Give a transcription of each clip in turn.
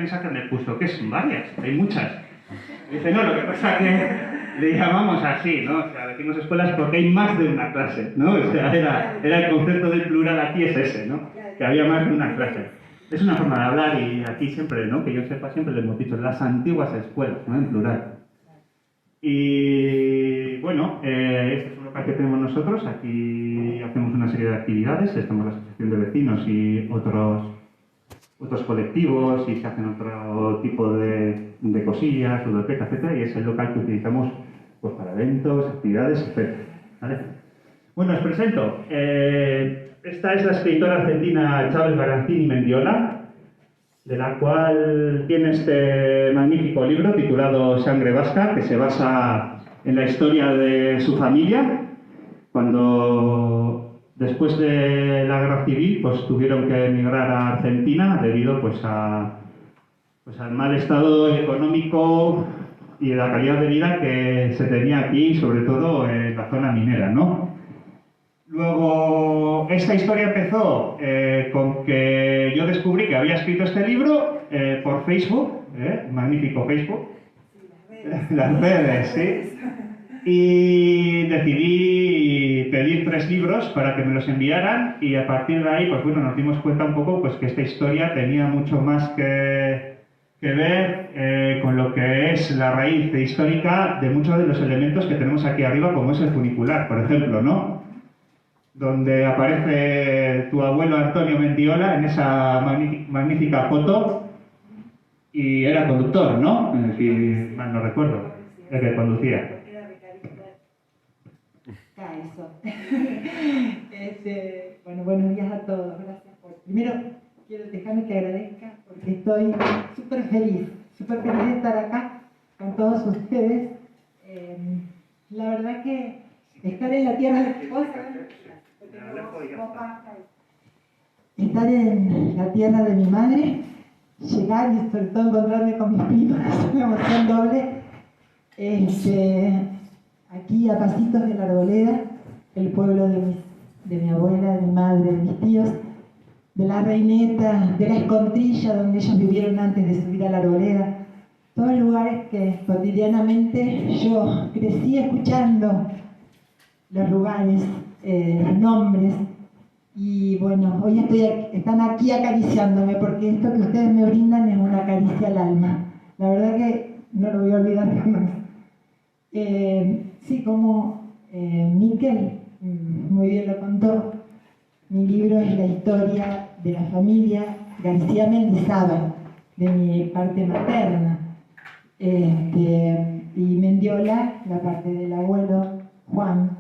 piensa que me puso? Que son varias, hay muchas. Dice, no, lo que pasa es que le llamamos así, ¿no? O sea, decimos escuelas porque hay más de una clase, ¿no? O sea, era el concepto del plural aquí es ese, ¿no? Que había más de una clase. Es una forma de hablar y aquí siempre, ¿no? Que yo sepa, siempre le hemos dicho las antiguas escuelas, ¿no? En plural. Y bueno, este es un local que tenemos nosotros. Aquí hacemos una serie de actividades. Estamos la asociación de vecinos y otros colectivos y se hacen otro tipo de cosillas, ludoteca, etcétera. Y es el local que utilizamos pues, para eventos, actividades, etcétera. ¿Vale? Bueno, os presento. Esta es la escritora argentina Chávez Baranzini Mendiola, de la cual tiene este magnífico libro titulado Sangre Vasca, que se basa en la historia de su familia, cuando después de la guerra civil pues tuvieron que emigrar a Argentina debido al mal estado económico y la calidad de vida que se tenía aquí, sobre todo en la zona minera, ¿no? Luego, esta historia empezó con que yo descubrí que había escrito este libro por Facebook, magnífico Facebook, las redes, sí, y decidí pedir 3 libros para que me los enviaran y a partir de ahí, pues bueno, nos dimos cuenta un poco pues que esta historia tenía mucho más que ver con lo que es la raíz histórica de muchos de los elementos que tenemos aquí arriba, como es el funicular, por ejemplo, ¿no? Donde aparece tu abuelo Antonio Mendiola en esa magnífica foto y era conductor, ¿no? Si mal no recuerdo, el que conducía. Bueno, buenos días a todos. Gracias por... Primero, quiero dejarme que agradezca porque estoy súper feliz de estar acá con todos ustedes. La verdad que estar en la tierra de mis cosas... Estar en la tierra de mi madre, llegar y sobre todo encontrarme con mis primos, es una emoción doble. Aquí a pasitos de la Arboleda, el pueblo de mi abuela, de mi madre, de mis tíos, de la Reineta, de la Escontrilla, donde ellos vivieron antes de subir a la Arboleda. Todos lugares que cotidianamente yo crecí escuchando los lugares, los nombres. Y bueno, hoy están aquí acariciándome porque esto que ustedes me brindan es una caricia al alma. La verdad que no lo voy a olvidar jamás. Sí, como Miquel muy bien lo contó, mi libro es la historia de la familia García Mendizábal, de mi parte materna. Y Mendiola, la parte del abuelo Juan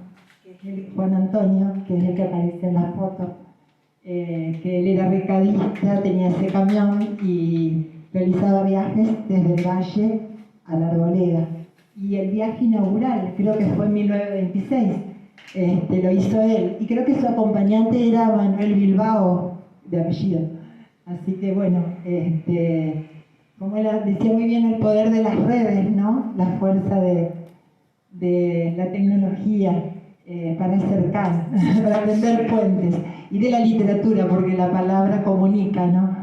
Antonio, que es el que aparece en la foto, que él era recadista, tenía ese camión y realizaba viajes desde el Valle a la Arboleda. Y el viaje inaugural, creo que fue en 1926, lo hizo él. Y creo que su acompañante era Manuel Bilbao, de apellido. Así que bueno, como él decía muy bien, el poder de las redes, ¿no? La fuerza de la tecnología. Para acercar, para tender puentes, y de la literatura, porque la palabra comunica, ¿no?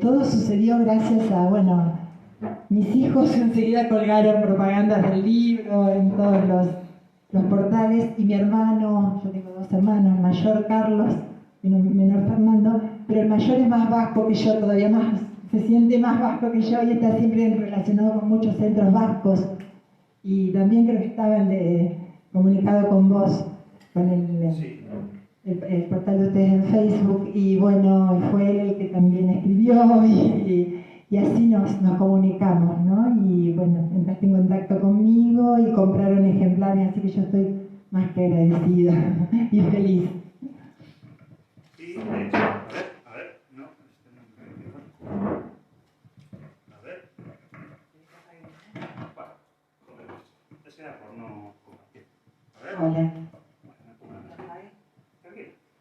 Todo sucedió gracias a, bueno, mis hijos enseguida colgaron propagandas del libro en todos los portales, y mi hermano, yo tengo 2 hermanos, el mayor Carlos y el menor Fernando, pero el mayor es más vasco que yo, todavía más, se siente más vasco que yo y está siempre relacionado con muchos centros vascos, y también creo que estaba comunicado con vos, con el portal de ustedes en Facebook, y bueno, fue él el que también escribió y así nos comunicamos, ¿no? Y bueno, entraste en contacto conmigo y compraron ejemplares, así que yo estoy más que agradecida y feliz. Sí, de hecho, a ver, no, a ver. Ese era por no compartir. A ver. Hola.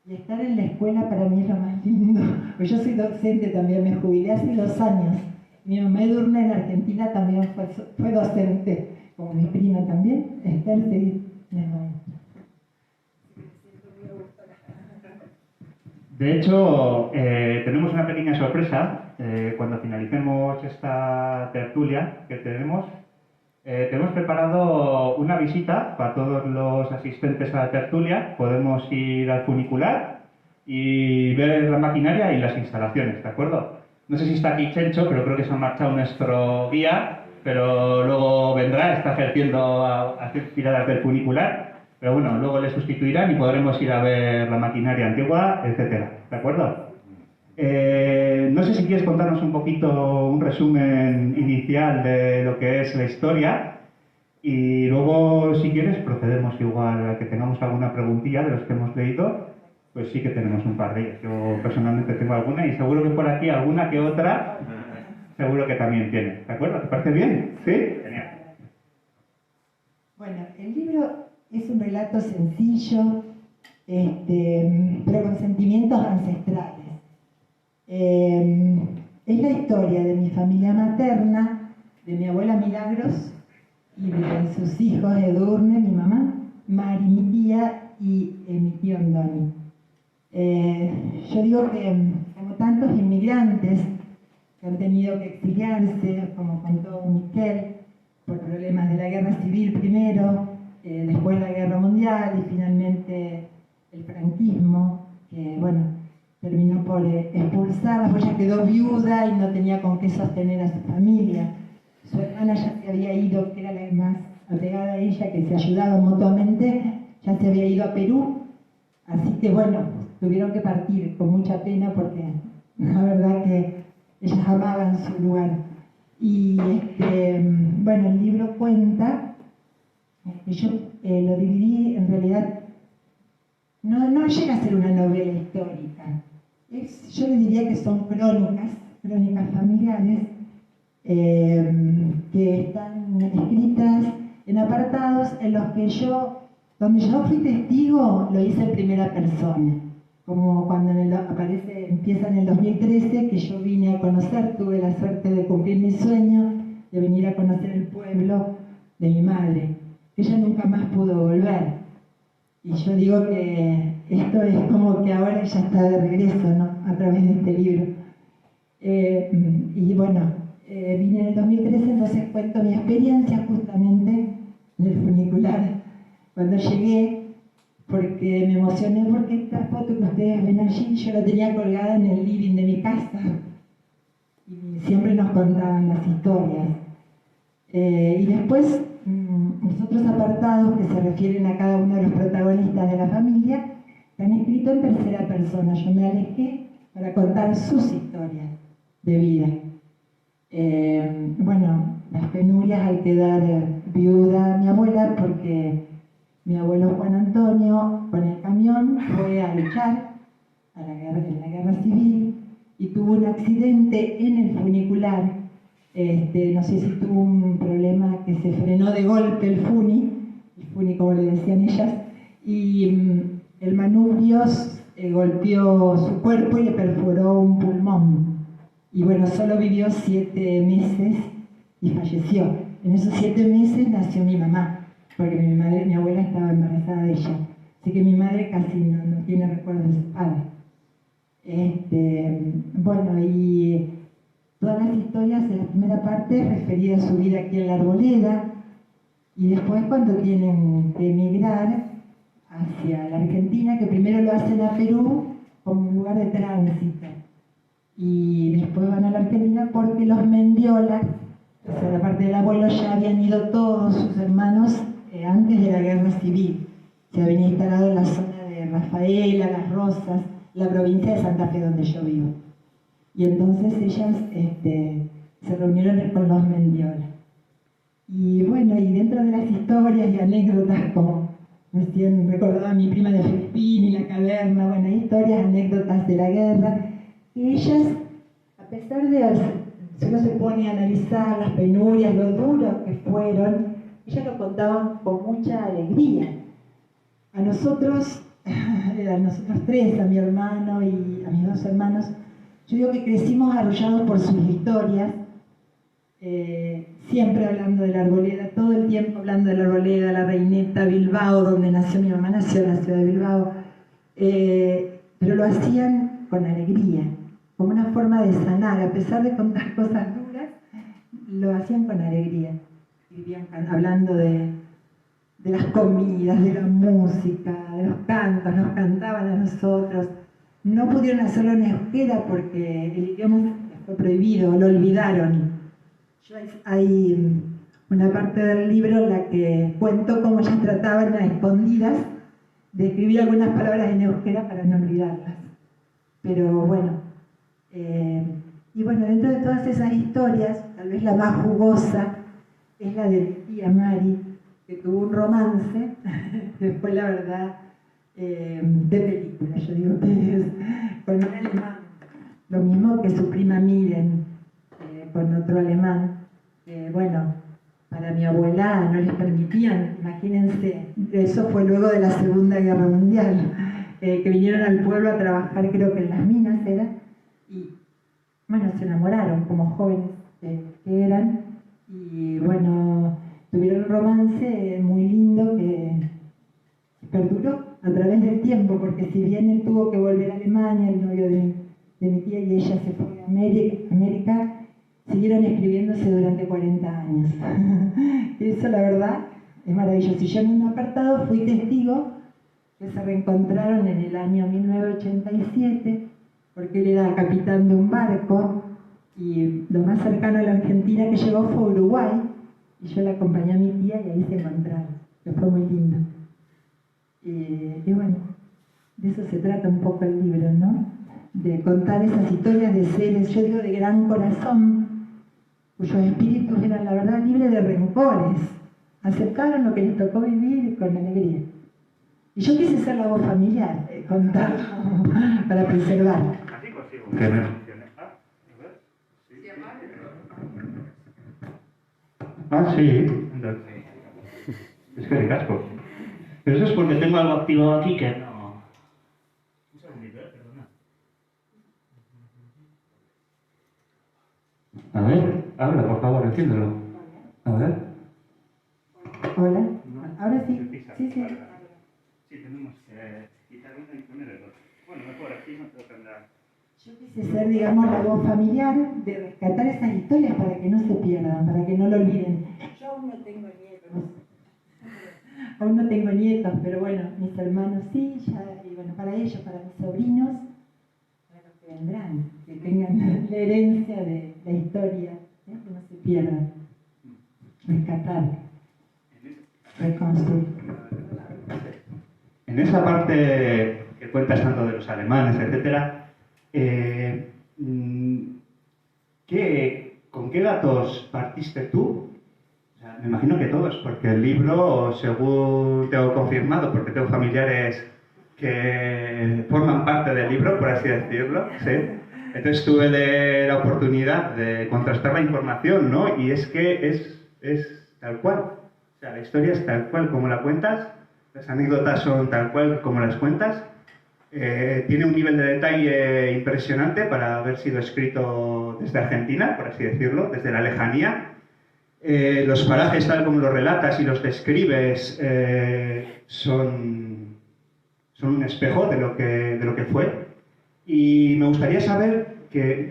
Y estar en la escuela para mí es lo más lindo. Pues yo soy docente también, me jubilé hace 2 años. Mi mamá Edurne en Argentina también fue docente, como mi prima también. Esther sí, mi maestra. De hecho, tenemos una pequeña sorpresa cuando finalicemos esta tertulia que tenemos preparado una visita para todos los asistentes a la tertulia. Podemos ir al funicular y ver la maquinaria y las instalaciones, ¿de acuerdo? No sé si está aquí Chencho, pero creo que se ha marchado nuestro guía, pero luego vendrá, está ejerciendo a hacer tiradas del funicular, pero bueno, luego le sustituirán y podremos ir a ver la maquinaria antigua, etcétera, ¿de acuerdo? No sé si quieres contarnos un poquito, un resumen inicial de lo que es la historia y luego, si quieres, procedemos igual a que tengamos alguna preguntilla de los que hemos leído. Pues sí que tenemos un par de ellas. Yo personalmente tengo alguna y seguro que por aquí alguna que otra seguro que también tiene. ¿De acuerdo? ¿Te parece bien? ¿Sí? Genial. Bueno, el libro es un relato sencillo, pero con sentimientos ancestrales. Es la historia de mi familia materna, de mi abuela Milagros y de sus hijos Edurne, mi mamá, Mari, mi tía, y mi tío Andoni. Yo digo que, como tantos inmigrantes que han tenido que exiliarse, como contó Miquel, por problemas de la guerra civil primero, después la guerra mundial y finalmente el franquismo, que bueno, terminó por expulsarla, pues ella quedó viuda y no tenía con qué sostener a su familia. Su hermana ya se había ido, que era la más apegada a ella, que se ayudaba mutuamente, ya se había ido a Perú, así que bueno, tuvieron que partir con mucha pena porque la verdad que ellas amaban su lugar. Y bueno, el libro cuenta, yo lo dividí en realidad, no llega a ser una novela histórica, yo le diría que son crónicas familiares que están escritas en apartados en los que donde yo fui testigo, lo hice en primera persona. Como cuando empieza en el 2013, que yo vine a conocer, tuve la suerte de cumplir mi sueño, de venir a conocer el pueblo de mi madre. Ella nunca más pudo volver. Y yo digo que esto es como que ahora ella está de regreso, ¿no? A través de este libro. Y bueno, vine en el 2013, entonces cuento mi experiencia justamente en el funicular. Cuando llegué, porque me emocioné porque esta foto que ustedes ven allí, yo la tenía colgada en el living de mi casa y siempre nos contaban las historias. Y después, los otros apartados que se refieren a cada uno de los protagonistas de la familia, están escritos en tercera persona. Yo me alejé para contar sus historias de vida. Bueno, las penurias al quedar viuda mi abuela, porque mi abuelo Juan Antonio, con el camión, fue a luchar en la guerra civil y tuvo un accidente en el funicular. No sé si tuvo un problema que se frenó de golpe el funi como le decían ellas, y el manubrio golpeó su cuerpo y le perforó un pulmón. Y bueno, solo vivió 7 meses y falleció. En esos 7 meses nació mi mamá, porque mi abuela estaba embarazada de ella. Así que mi madre casi no tiene recuerdos de su padre. Bueno, y todas las historias de la primera parte referidas a su vida aquí en la Arboleda, y después cuando tienen que emigrar hacia la Argentina, que primero lo hacen a Perú como un lugar de tránsito, y después van a la Argentina porque los Mendiola, o sea, la parte del abuelo, ya habían ido todos sus hermanos antes de la guerra civil. Se habían instalado en la zona de Rafaela, Las Rosas, la provincia de Santa Fe, donde yo vivo. Y entonces ellas se reunieron con los Mendiola. Y bueno, y dentro de las historias y anécdotas, como recién recordaba mi prima de Filippini, la caverna, bueno, historias, anécdotas de la guerra, que ellas, a pesar de, si uno se pone a analizar las penurias, lo duro que fueron, ellas lo contaban con mucha alegría. A nosotros tres, a mi hermano y a mis 2 hermanos, yo digo que crecimos arrollados por sus historias, siempre hablando de la Arboleda, todo el tiempo hablando de la Arboleda, la Reineta, Bilbao, donde nació mi mamá, nació en la ciudad de Bilbao, pero lo hacían con alegría. como una forma de sanar, a pesar de contar cosas duras, lo hacían con alegría. Vivían hablando de las comidas, de la música, de los cantos, nos cantaban a nosotros. No pudieron hacerlo en euskera porque el idioma fue prohibido, lo olvidaron. Hay una parte del libro en la que cuento cómo ellas trataban a escondidas de escribir algunas palabras en euskera para no olvidarlas. Pero bueno, y bueno, dentro de todas esas historias, tal vez la más jugosa es la de mi tía Mari, que tuvo un romance, que fue la verdad de película, yo digo que es con un alemán, lo mismo que su prima Miren, con otro alemán. Bueno, para mi abuela no les permitían, imagínense, eso fue luego de la Segunda Guerra Mundial, que vinieron al pueblo a trabajar, creo que en las minas era, y bueno, se enamoraron como jóvenes que eran, y bueno, tuvieron un romance muy lindo que perduró a través del tiempo, porque si bien él tuvo que volver a Alemania, el novio de mi tía, y ella se fue a América, siguieron escribiéndose durante 40 años. Eso, la verdad, es maravilloso. Y yo en un apartado fui testigo que se reencontraron en el año 1987, porque él era capitán de un barco, y lo más cercano a la Argentina que llegó fue Uruguay, y yo la acompañé a mi tía y ahí se encontraron, que fue muy lindo. Y bueno, de eso se trata un poco el libro, ¿no? De contar esas historias de seres, yo digo, de gran corazón, cuyos espíritus eran, la verdad, libres de rencores. Aceptaron lo que les tocó vivir con alegría. Y yo quise ser la voz familiar, contarlo para preservar. Así consigo que me funcione. Sí. Es que de casco. Pero eso es porque tengo algo activado aquí que no... Un segundito, perdona. A ver, habla, por favor, enciéndelo. A ver. Hola. Ahora sí. Sí. Sí, tenemos que quitar una y poner el otro. Bueno, mejor así no te tendrá. Yo quise ser, digamos, la voz familiar de rescatar esas historias para que no se pierdan, para que no lo olviden. Yo aún no tengo nietos. Aún no tengo nietos, pero bueno, mis hermanos sí, ya, y bueno, para ellos, para mis sobrinos, para los que vendrán, que tengan la herencia de la historia, que no se pierdan. Rescatar, reconstruir. En esa parte que cuentas tanto de los alemanes, etcétera, ¿con qué datos partiste tú? O sea, me imagino que todos, porque el libro, según tengo confirmado, porque tengo familiares que forman parte del libro, por así decirlo, ¿sí? Entonces tuve la oportunidad de contrastar la información, ¿no? Y es que es tal cual. O sea, la historia es tal cual como la cuentas, las anécdotas son tal cual como las cuentas. Tiene un nivel de detalle impresionante para haber sido escrito desde Argentina, por así decirlo, desde la lejanía. Los parajes, tal como los relatas y los describes, son un espejo de lo que fue. Y me gustaría saber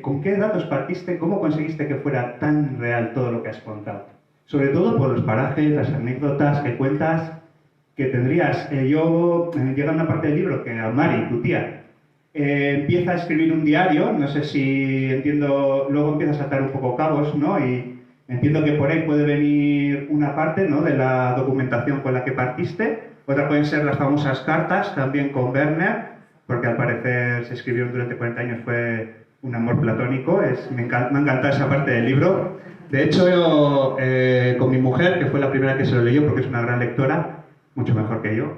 con qué datos partiste, cómo conseguiste que fuera tan real todo lo que has contado. Sobre todo por los parajes, las anécdotas que cuentas, que tendrías. Llega una parte del libro que Mari, tu tía, empieza a escribir un diario, no sé si entiendo, luego empiezas a atar un poco cabos, ¿no? Y entiendo que por ahí puede venir una parte, ¿no?, de la documentación con la que partiste. Otra pueden ser las famosas cartas, también con Werner, porque al parecer se escribieron durante 40 años, fue un amor platónico. Me ha encantado esa parte del libro. De hecho, yo, con mi mujer, que fue la primera que se lo leyó, porque es una gran lectora, mucho mejor que yo,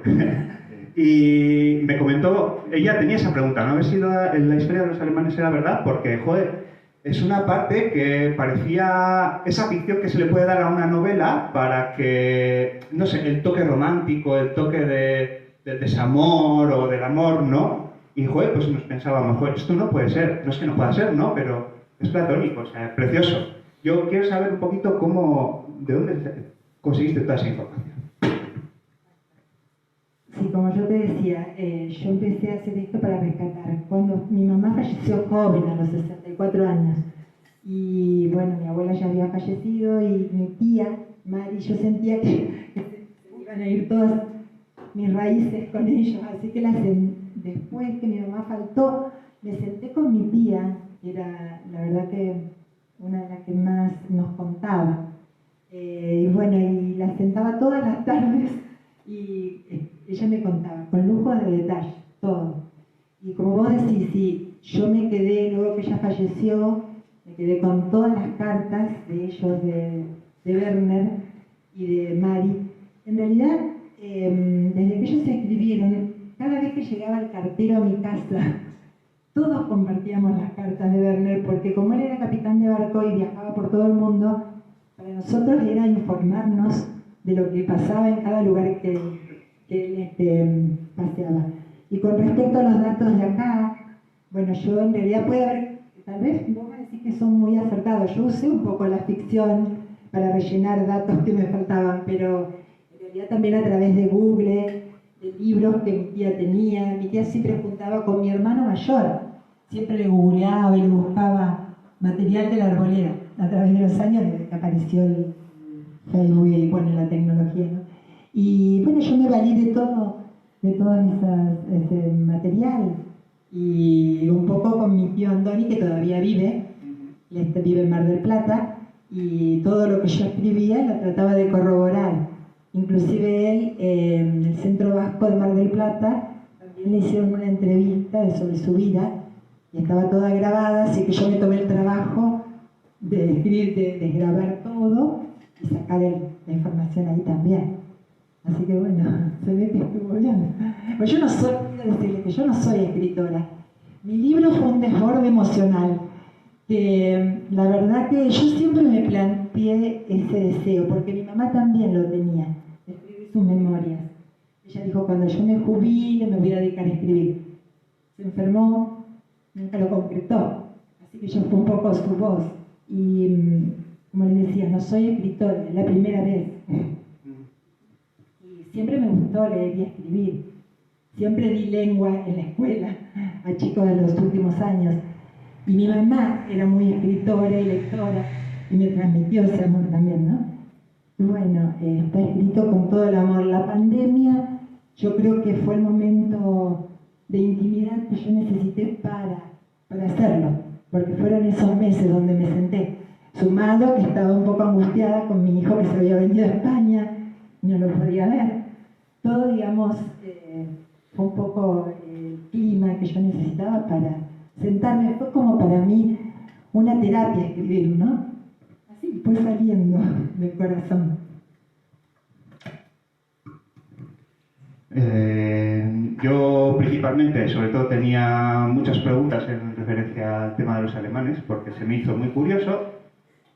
y me comentó, ella tenía esa pregunta, ¿no? A ver si la historia de los alemanes era verdad, porque, joder, es una parte que parecía esa ficción que se le puede dar a una novela para que, no sé, el toque romántico, el toque del desamor o del amor, ¿no? Y, joder, pues nos pensábamos, joder, esto no puede ser, no es que no pueda ser, ¿no? Pero es platónico, o sea, es precioso. Yo quiero saber un poquito de dónde conseguiste toda esa información. Sí, como yo te decía, yo empecé a hacer esto para rescatar. Cuando mi mamá falleció joven, a los 64 años, y bueno, mi abuela ya había fallecido y mi tía, Mari, yo sentía que se iban a ir todas mis raíces con ellos, así que después que mi mamá faltó, me senté con mi tía, que era la verdad que una de las que más nos contaba. Y bueno, y la sentaba todas las tardes y ella me contaba con lujo de detalle, todo. Y como vos decís, sí, yo me quedé, luego que ella falleció, me quedé con todas las cartas de ellos, de Werner y de Mari. En realidad, desde que ellos se escribieron, cada vez que llegaba el cartero a mi casa, todos compartíamos las cartas de Werner, porque como él era capitán de barco y viajaba por todo el mundo, para nosotros era informarnos de lo que pasaba en cada lugar que él paseaba. Y con respecto a los datos de acá, bueno, yo en realidad puede haber, tal vez vos me decís que son muy acertados, yo usé un poco la ficción para rellenar datos que me faltaban, pero en realidad también a través de Google, de libros que mi tía tenía. Mi tía siempre juntaba con mi hermano mayor, siempre le googleaba y le buscaba material de la arboleda a través de los años desde que apareció el Facebook y bueno, la tecnología, ¿no? Y bueno, yo me valí de todo ese material y un poco con mi tío Andoni, que todavía vive en Mar del Plata, y todo lo que yo escribía lo trataba de corroborar. Inclusive él, en el Centro Vasco de Mar del Plata, también le hicieron una entrevista sobre su vida y estaba toda grabada, así que yo me tomé el trabajo de escribir, de grabar todo y sacar la información ahí también. Así que bueno, se ve que estuvo bien. Pues yo no soy, quiero decirle que yo no soy escritora. Mi libro fue un desborde emocional, que la verdad que yo siempre me planteé ese deseo, porque mi mamá también lo tenía, de escribir sus memorias. Ella dijo, cuando yo me jubile me voy a dedicar a escribir. Se enfermó, nunca lo concretó, así que yo fui un poco su voz. Y como les decía, no soy escritora, es la primera vez. Y siempre me gustó leer y escribir. Siempre di lengua en la escuela a chicos de los últimos años. Y mi mamá era muy escritora y lectora y me transmitió ese amor también, ¿no? Y bueno, está escrito con todo el amor. La pandemia, yo creo que fue el momento de intimidad que yo necesité para hacerlo, porque fueron esos meses donde me senté, sumado que estaba un poco angustiada con mi hijo que se había venido a España y no lo podía ver. Todo, digamos, fue un poco el clima que yo necesitaba para sentarme. Fue como para mí una terapia escribir, ¿no? Así fue saliendo del corazón. Yo principalmente, sobre todo, tenía muchas preguntas en referencia al tema de los alemanes, porque se me hizo muy curioso,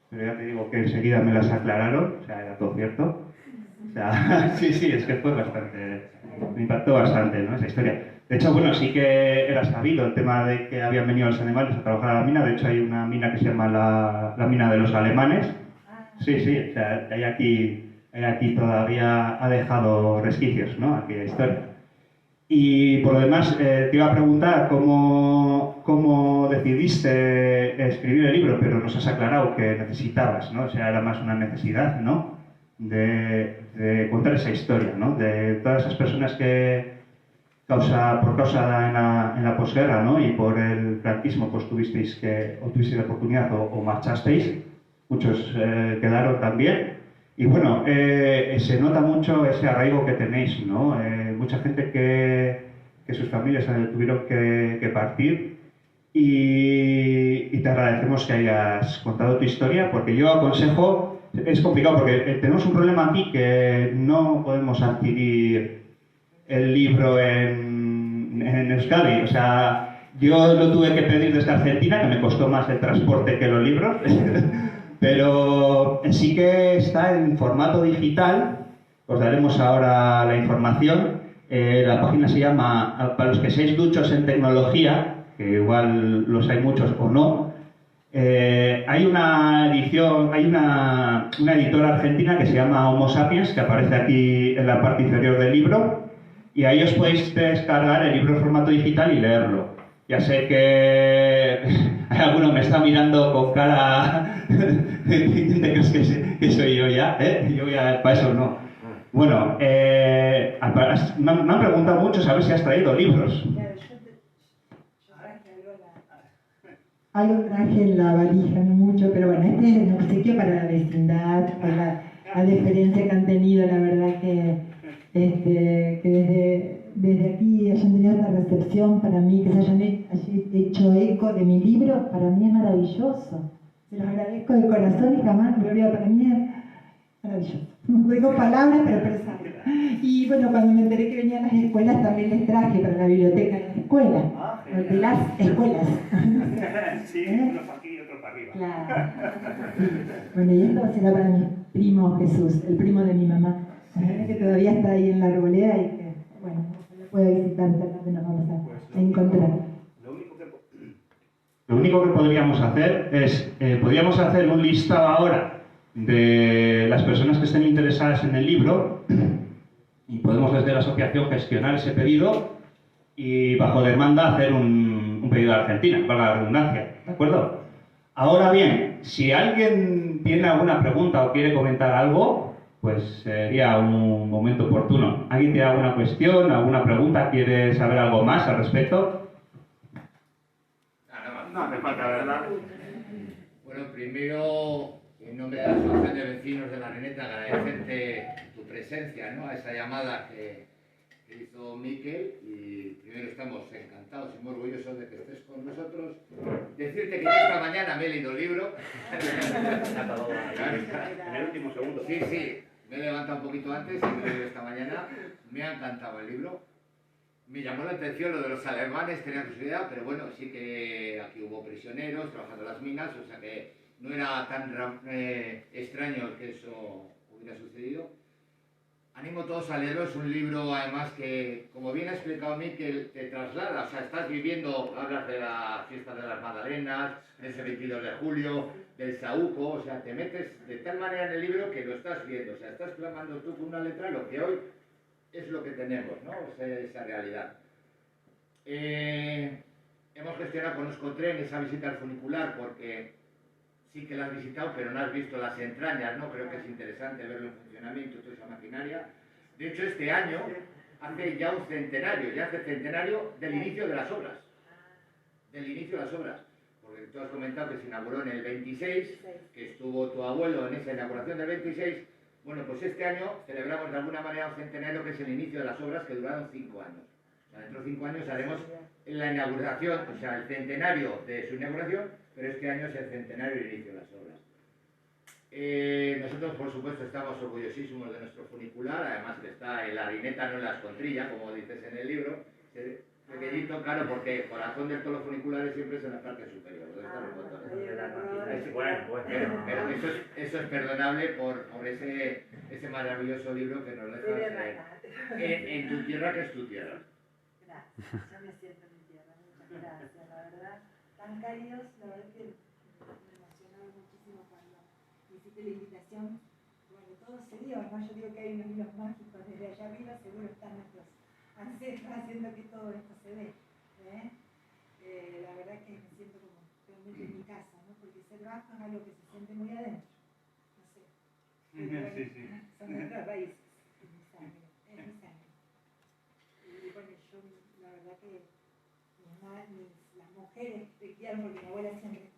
pero ya te digo que enseguida me las aclararon, o sea, era todo cierto. O sea, sí, es que fue bastante, me impactó bastante, ¿no?, esa historia. De hecho, bueno, sí que era sabido el tema de que habían venido los alemanes a trabajar a la mina. De hecho, hay una mina que se llama la mina de los alemanes. Sí, o sea, hay aquí todavía ha dejado resquicios, ¿no?, aquella historia. Y por lo demás, te iba a preguntar cómo decidiste escribir el libro, pero nos has aclarado que necesitabas, ¿no? O sea, era más una necesidad, ¿no?, de contar esa historia, ¿no?, de todas esas personas que por causa en la posguerra, ¿no?, y por el franquismo, pues tuvisteis la oportunidad o marchasteis, muchos quedaron también. Y bueno, se nota mucho ese arraigo que tenéis, ¿no? Mucha gente que sus familias tuvieron que partir, y te agradecemos que hayas contado tu historia, porque yo aconsejo, es complicado porque tenemos un problema aquí, que no podemos adquirir el libro en Euskadi. O sea, yo lo tuve que pedir desde Argentina, que me costó más el transporte que los libros. Pero sí que está en formato digital. Os daremos ahora la información. La página se llama, para los que seáis duchos en tecnología, que igual los hay muchos o no, hay una edición, hay una editora argentina que se llama Homo Sapiens, que aparece aquí en la parte inferior del libro, y ahí os podéis descargar el libro en formato digital y leerlo. Ya sé que alguno me está mirando con cara de que soy yo ya, ¿eh? Yo ya para eso no. Bueno, me han preguntado mucho saber si has traído libros. Algo traje en la valija, no mucho, pero bueno, este es un obsequio para la vecindad, por la deferencia que han tenido, la verdad que desde aquí hayan tenido esta recepción para mí, que se hayan hecho eco de mi libro, para mí es maravilloso. Se los agradezco de corazón y jamás me olvido, para mí es maravilloso. No tengo palabras para expresarlo. Y bueno, cuando me enteré que venían las escuelas, también les traje para la biblioteca de la escuela, de las escuelas. Sí, unos aquí y otros para arriba. Claro. Bueno, y esto será para mi primo Jesús, el primo de mi mamá, que todavía está ahí en la arboleda y que, bueno, lo puede visitar, esta tarde nos vamos a encontrar. Lo único que podríamos hacer es, podríamos hacer un listado ahora de las personas que estén interesadas en el libro y podemos desde la asociación gestionar ese pedido y bajo demanda hacer un pedido a Argentina, para la redundancia, ¿de acuerdo? Ahora bien, si alguien tiene alguna pregunta o quiere comentar algo, pues sería un momento oportuno. ¿Alguien tiene alguna cuestión, alguna pregunta, quiere saber algo más al respecto? No hace falta, ¿verdad? Bueno, primero, en nombre de la Asociación de Vecinos de La Areneta, agradecerte tu presencia, ¿no?, a esa llamada que hizo Miquel, y primero estamos encantados y muy orgullosos de que estés con nosotros. Decirte que yo esta mañana me he leído el libro. En el último segundo. Sí, me he levantado un poquito antes y me he leído esta mañana. Me ha encantado el libro. Me llamó la atención lo de los alemanes, tenía curiosidad, pero bueno, sí que aquí hubo prisioneros trabajando en las minas, o sea que no era tan extraño que eso hubiera sucedido. Animo a todos a leerlo, es un libro además que, como bien ha explicado Miquel, te traslada, o sea, estás viviendo, hablas de la fiesta de las Magdalenas, de ese 22 de julio, del Saúco, o sea, te metes de tal manera en el libro que lo estás viendo, o sea, estás plasmando tú con una letra lo que hoy es lo que tenemos, ¿no? Esa realidad. Hemos gestionado con Euskotren esa visita al funicular porque sí que la has visitado, pero no has visto las entrañas, ¿no? Creo que es interesante verlo en funcionamiento, toda esa maquinaria. De hecho, este año hace ya un centenario, del inicio de las obras. Del inicio de las obras. Porque tú has comentado que se inauguró en el 26, que estuvo tu abuelo en esa inauguración del 26. Bueno, pues este año celebramos de alguna manera un centenario que es el inicio de las obras que duraron 5 años. O sea, dentro de 5 años haremos la inauguración, o sea, el centenario de su inauguración, pero este año es el centenario del inicio de las obras. Nosotros, por supuesto, estamos orgullosísimos de nuestro funicular, además que está en la Areneta, no en la Escontrilla, como dices en el libro. Pequeñito, claro, porque el corazón de todos los funiculares siempre es en la parte superior, donde están los botones. Pero eso es perdonable por ese maravilloso libro que nos dejas en tu tierra, que es tu tierra. Gracias, yo me siento en mi tierra, muchas gracias, la verdad, tan cálidos, la verdad que me emocionaba muchísimo cuando hiciste la invitación. Bueno, todo se dio, ¿no? Yo digo que hay unos hilos mágicos desde allá arriba, seguro están nuestros ancestros haciendo que todo esto se dé. La verdad que me siento como realmente en mi casa, ¿no? Porque ser vasco es algo que se siente muy adentro, no sé. Bueno, sí. Son nuestras raíces, es mi sangre. Y bueno, yo la verdad que las mujeres te criaron porque mi abuela siempre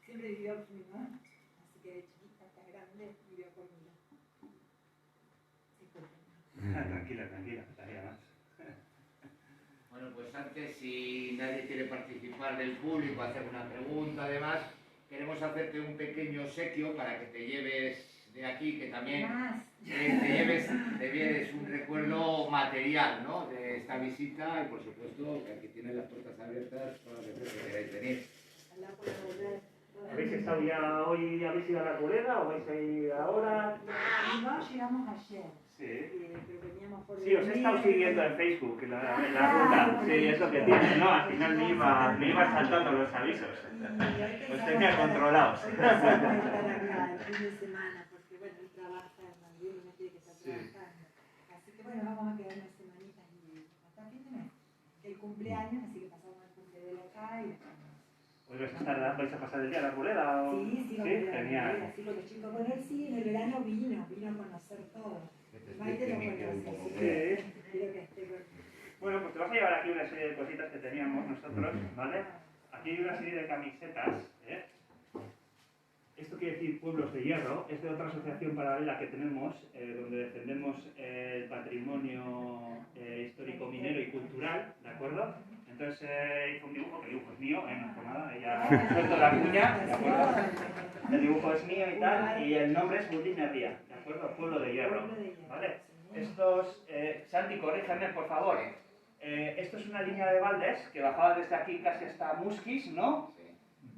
vivió conmigo, ¿no? Así que de chiquita hasta grande vivió conmigo. Tranquila, estaría más. Bueno, pues antes, si nadie quiere participar del público, hacer una pregunta, además, queremos hacerte un pequeño obsequio para que te lleves de aquí, que también te lleves un recuerdo material, ¿no?, de esta visita, y por supuesto que aquí tienes las puertas abiertas para las veces que queráis venir. ¿Habéis estado ya hoy, habéis ido a la Arboleda o vais a ir ahora? No, llegamos ayer. Sí. Pero veníamos por Sí, os he estado siguiendo en Facebook, la ruta. Sí, es lo que tiene, ¿no? Al final me iba saltando los avisos. Los tenía controlados. Estar acá el fin de semana, porque bueno, él trabaja en Madrid y no tiene que estar trabajando. Así que bueno, vamos a quedar unas semanitas y cumpleaños, así que pasamos el cumpleaños acá y... ¿Hoy vais a pasar el día de la arboleda? O... Sí, vamos a ir a la genial. arboleda, sí, porque chicos, bueno, él sí, en el verano vino a conocer todo. Que te Maite lo explique, Miki, un conoce, poco. sí. Sí. Quiero que esté con... Bueno, pues te vas a llevar aquí una serie de cositas que teníamos nosotros, ¿vale? Aquí hay una serie de camisetas, ¿eh? Esto quiere decir Pueblos de Hierro, es de otra asociación paralela que tenemos, donde defendemos el patrimonio histórico minero y cultural, ¿de acuerdo? Entonces hizo un dibujo, que el dibujo es mío, no por nada, ella suelto la cuña, ¿de acuerdo? El dibujo es mío y tal, y el nombre es Budín Herria, ¿de acuerdo? Pueblo de Hierro, ¿vale? Estos, Santi, corríjame por favor. Esto es una línea de baldes que bajaba desde aquí casi hasta Musquis, ¿no? Sí.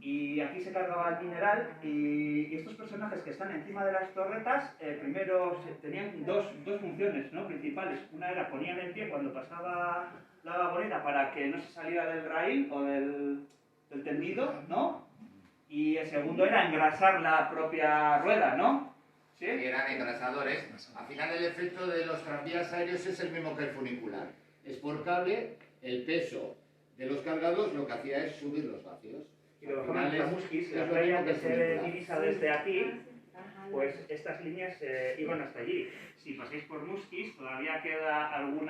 Y aquí se cargaba el mineral y estos personajes que están encima de las torretas, primero tenían dos funciones, ¿no?, principales. Una era ponían en pie cuando pasaba la vagoneta para que no se saliera del raíl o del tendido, ¿no? Y el segundo era engrasar la propia rueda, ¿no? ¿Sí? Y eran engrasadores. Al final el efecto de los tranvías aéreos es el mismo que el funicular. Es por cable, el peso de los cargados lo que hacía es subir los vacíos. Y lo bajaban hasta Musquis, la playa que se divisa desde aquí, pues estas líneas iban hasta allí. Si pasáis por Musquis, todavía queda algún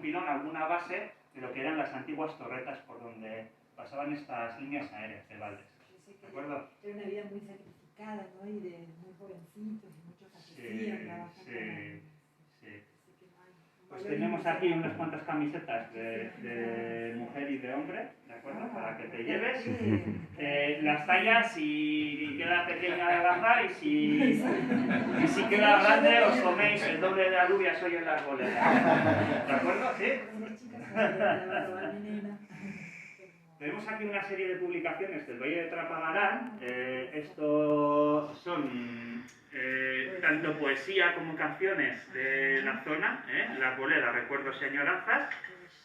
pilón, alguna base de lo que eran las antiguas torretas por donde pasaban estas líneas aéreas de baldes. ¿De acuerdo? Era una vida muy sacrificada, ¿no? Y de muy jovencitos y muchos fallecían trabajando. Sí. Así que no hay- Pues tenemos aquí unas cuantas camisetas de mujer y de hombre, ¿de acuerdo? Para que te lleves. Las tallas, si queda pequeña de bajar y si queda grande os coméis el doble de alubias hoy en la arboleda. ¿De acuerdo? ¿Sí? Las chicas saben, la va a robar mi nena. Tenemos aquí una serie de publicaciones del Valle de Trapagarán. Esto son tanto poesía como canciones de la zona. La arboleda, recuerdos y añoranzas.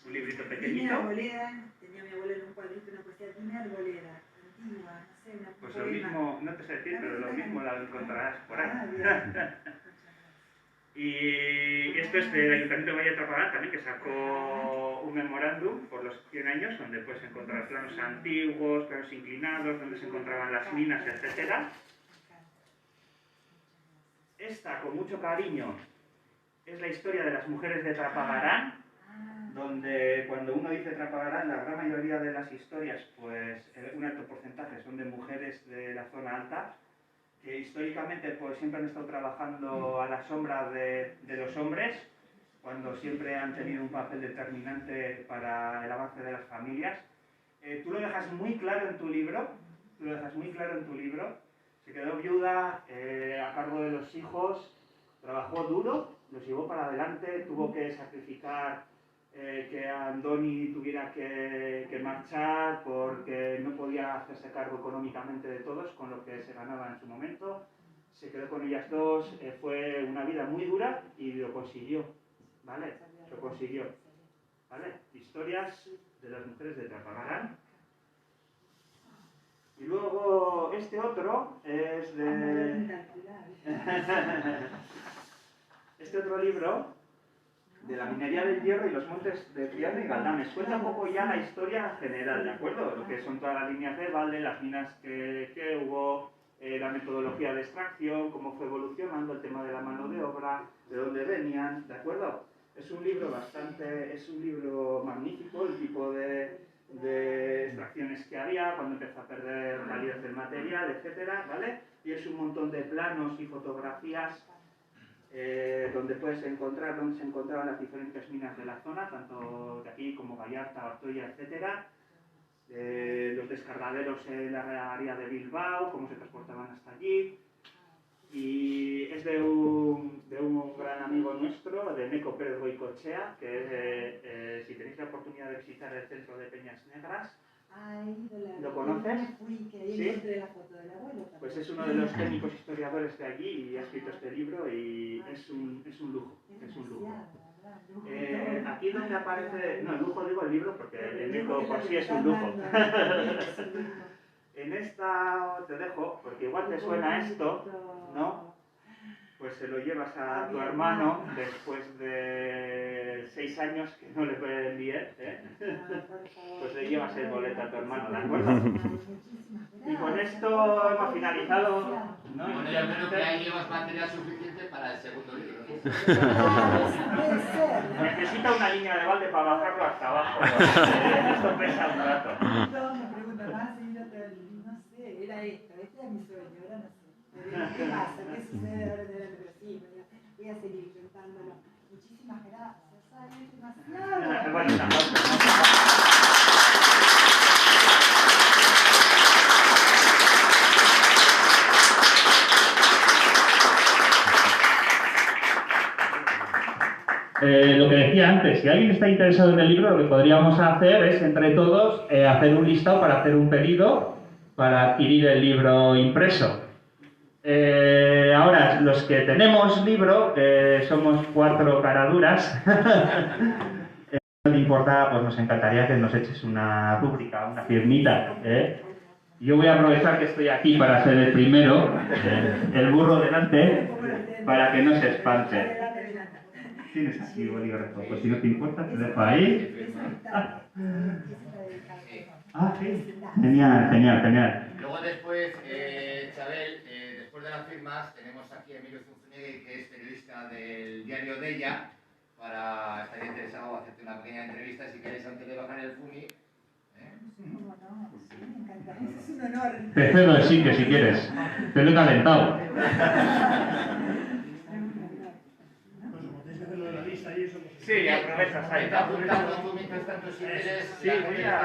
Un librito Dime pequeñito. Arboleda, tenía mi abuela en un cuadrito una poesía, Dime Arboleda, antigua, no sé, una Pues lo poema. mismo, no te sé decir, pero lo mismo la encontrarás por Ah, ahí. bien. Y esto es del Ayuntamiento de Valle de Trapagarán también, que sacó un memorándum por los 100 años, donde puedes encontrar planos antiguos, planos inclinados, donde se encontraban las minas, etc. Esta, con mucho cariño, es la historia de las mujeres de Trapagarán, donde cuando uno dice Trapagarán, la gran mayoría de las historias, pues un alto porcentaje son de mujeres de la zona alta, que históricamente pues siempre han estado trabajando a la sombra de los hombres, cuando siempre han tenido un papel determinante para el avance de las familias. Tú lo dejas muy claro en tu libro, se quedó viuda a cargo de los hijos, trabajó duro, los llevó para adelante, tuvo que sacrificar que Andoni tuviera que marchar porque no podía hacerse cargo económicamente de todos con lo que se ganaba en su momento. Se quedó con ellas dos, fue una vida muy dura y lo consiguió, ¿vale? Lo consiguió, ¿vale? Historias de las mujeres de Trapagarán. Y luego este otro es de... Este otro libro de la minería del hierro y los montes de Triana y Galdames. Cuenta un poco ya la historia general, ¿de acuerdo? Lo que son todas las líneas de balde, las minas que hubo, la metodología de extracción, cómo fue evolucionando el tema de la mano de obra, de dónde venían, ¿de acuerdo? Es un libro magnífico, el tipo de extracciones que había, cuando empezó a perder validez del material, etcétera, ¿vale? Y es un montón de planos y fotografías donde puedes encontrar dónde se encontraban las diferentes minas de la zona, tanto de aquí como Vallarta, Ortuella, etc. Los descargaderos en la área de Bilbao, cómo se transportaban hasta allí. Y es de un gran amigo nuestro, de Neco Pérez Goicoechea, que si tenéis la oportunidad de visitar el centro de Peñas Negras, ¿lo conoces? ¿Sí? Pues es uno de los técnicos historiadores de allí y ha escrito este libro y es un lujo, es un lujo. Aquí donde aparece, no, el lujo digo el libro porque el libro por sí es un lujo. En esta te dejo, porque igual te suena esto, ¿no? pues se lo llevas a tu hermano después de 6 años que no le envié, pues le llevas el boleto a tu hermano, ¿de acuerdo? Y con esto hemos finalizado, ¿no? Bueno, yo creo que ahí llevas material suficiente para el segundo libro. Puede ser, ¿no? Necesita una línea de balde para bajarlo hasta abajo. Esto pesa un rato. Todos me preguntan, no sé, era esto, este era mi sueño, ahora no sé. ¿Qué pasa? ¿Qué sucede ahora en el sí, voy a seguir intentándolo. Muchísimas gracias, ay, demasiado. Bueno, tampoco. Lo que decía antes, si alguien está interesado en el libro, lo que podríamos hacer es, entre todos, hacer un listado para hacer un pedido para adquirir el libro impreso. Ahora, los que tenemos libro, somos 4 caraduras. No te importa, pues nos encantaría que nos eches una rúbrica, una firmita. Yo voy a aprovechar que estoy aquí para ser el primero, el burro delante, para que no se espante. Tienes aquí bolígrafo, pues si no te importa, te dejo ahí. Sí. Genial, genial, genial. Luego después, Chabel, después de las firmas, tenemos aquí a Emilio Zunzunegui, que es periodista del diario de ella, para estar interesado en hacerte una pequeña entrevista, si quieres, antes de bajar el FUNI. ¿Cómo no? Sí, me encanta. Es un honor. Te cedo el sitio si quieres. Te lo he calentado. Sí, aprovechas ahí. Está apuntando tú mientras tanto si quieres. Sí, voy a...